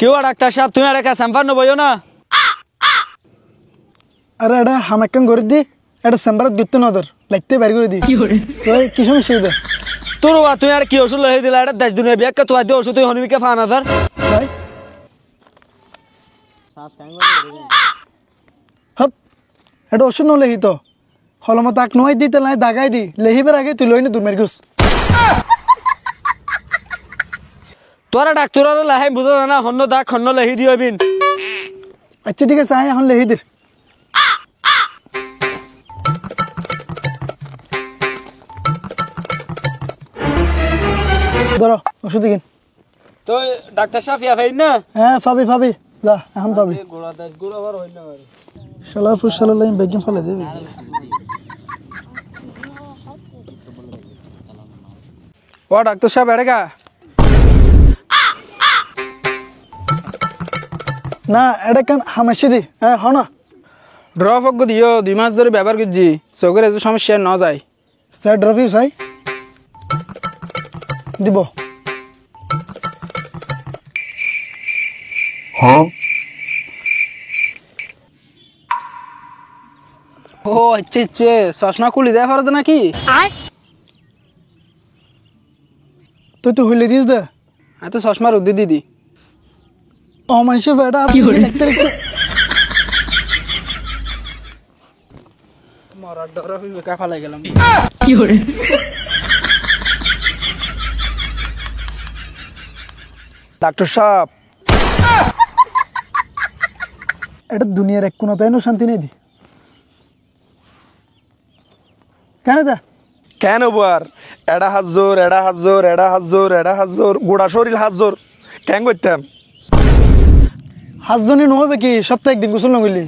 কেউ ডাক্তার সাহেব তুমি আর একা স্যাম্পার বইও না। আরে এটা হামাক্কান করে দি, এটা চেম্বারত গিতে নদর লাগতে বাইর করে দি। কি সমস্যা হইতে তোর তুই আর কি ওষুধ লহে দিলা? এটা দেশ দুনিয়া বিয়াকে তোমার দিয়ে ওষুধ হনিমিকে ফান আদার হপ এটা ওষুধ নলেহি তো হলমত তাক নয় দিতে নাই দাগাই দি লেহিবার আগে তুই লইনি দূর মেরে গুস। তোরা ডাক্তার লাহে বুঝো না হন্য দাগ হন্য লেহি দিও বিন। আচ্ছা ঠিক আছে আয় এখন লেহি দির। ধরো ওষুধ কিন। তো ডাক্তার সাহেব ইয়া ভাই না? হ্যাঁ পাবি পাবি, যা এখন পাবি। শালার ফুস শালার লাইন বেগিং ফেলে দেবে। ও ডাক্তার সাহেব এড়েগা না এটা কেন হামাশি দি। হ্যাঁ হ না ড্রপ অজ্ঞ দিও 2 মাস ধরে ব্যবহার করছি, চোখের এত সমস্যা ন যায়। স্যার ড্রপি চাই দিব। ও আচ্ছা আচ্ছা, চশমা খুলি দেয় পারো নাকি? তুই তো হইলে দিস দে। এত চশমার উদ্দি দিদি ও মানুষ বেটা লিখতে লিখতে মরার ডরা বেকা ফালাই গেলাম। ডাক্তার সাহেব এটা দুনিয়ার এক কোনো তাই শান্তি নেই দি কেন দা কেন বার এডা হাত জোর এডা হাত জোর এডা হাত জোর এডা হাত জোর গোড়া শরীর হাত জোর কেন করতাম? হাতজনী নহবে কি সপ্তাহে একদিন গোসল নগরলি?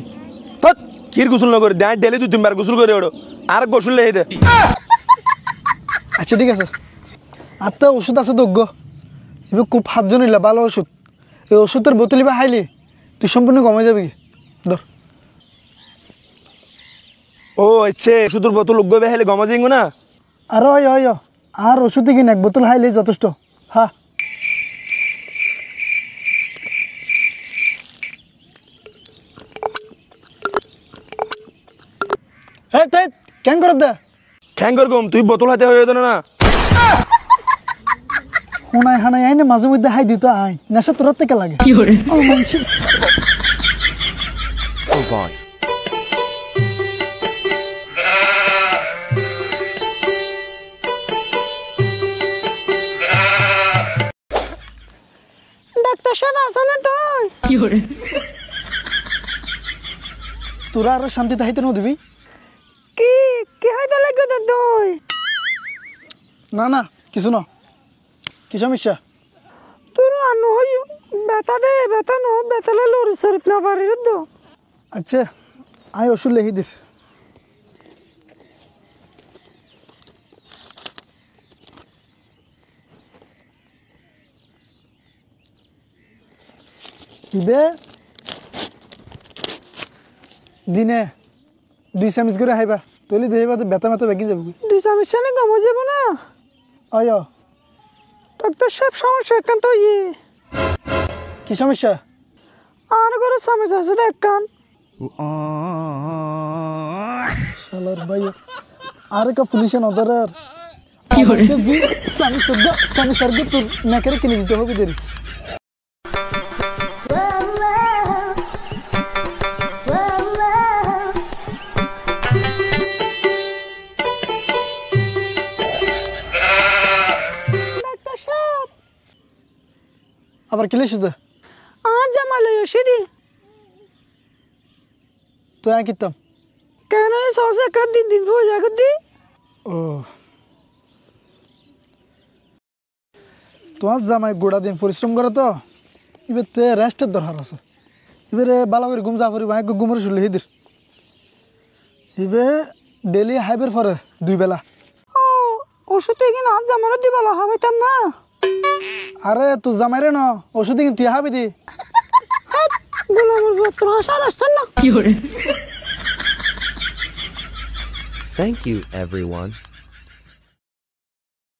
কির গোসল নগর দেয় ডেলি 2-3 বার গোসল করে ওড়ো আর গোসল লেহে দে। আচ্ছা ঠিক আছে আর তো ওষুধ আছে তো এবার খুব হাতজন নিলা ভালো ওষুধ। এই ওষুধের বোতল বা খাইলি তুই সম্পূর্ণ কমে যাবি কি ধর। ও আচ্ছা ওষুধের বোতল উগ্গবে খাইলে গমা যাইব না? আর আর ওষুধে কিনে এক বোতল খাইলে যথেষ্ট। হ্যাঁ কেন করে দে খ্যাং কর গম তুই বোতল হাতে হয়ে যেত না। হোনাই হানাই আইনে মাঝে মধ্যে হাই দিত আই নেশা তোর থেকে লাগে। ও মানছি ডাক্তার সাহেব আসলে তুই তোরা আর শান্তিতে হাইতে ন দিবি কি কি হাইতে লাগে তুই? না না কিছু না। কি সমস্যা তোর? আনো হই ব্যথা দে ব্যথা নো ব্যথালে লড়ি সরিত না পারি তো। আচ্ছা আয় ওষুধ লিখি দিস। ইবে দিনে 2 চামচ করে খাইবা তৈলি দেবা তো ব্যথা ব্যথা বেগি যাব। 2 চামচ খানে কম হয়ে যাব না? আয় ডাক্তার সাহেব সমস্যা একান্ত কি সমস্যা? আর করে সমস্যা আছে দেখ কান শালার ভাই আর কা পুলিশে নদর আর কি হচ্ছে জি সামি সরগে তো না করে কিনে দিতে হবে দেরি। আবার কিলে শুধু আজ জামালে এসেদি তো আয় কিতাম কেন এই সসে কত দিন হয়ে যাবে দি। ও তোমার জামাই গোড়া দিন পরিশ্রম করে তো এবার তে রেস্টের দরকার আছে। এবারে বালা করে ঘুম যা করি ভাই ঘুমরে শুনলে হিদির এবে ডেলি হাইবের পরে 2 বেলা। ও ওষুধ কিনা আজ জামারে 2 বেলা হাবাইতাম না। আরে তুই জামাইরে না ওষুধ তুই হাবি দি Thank you, everyone.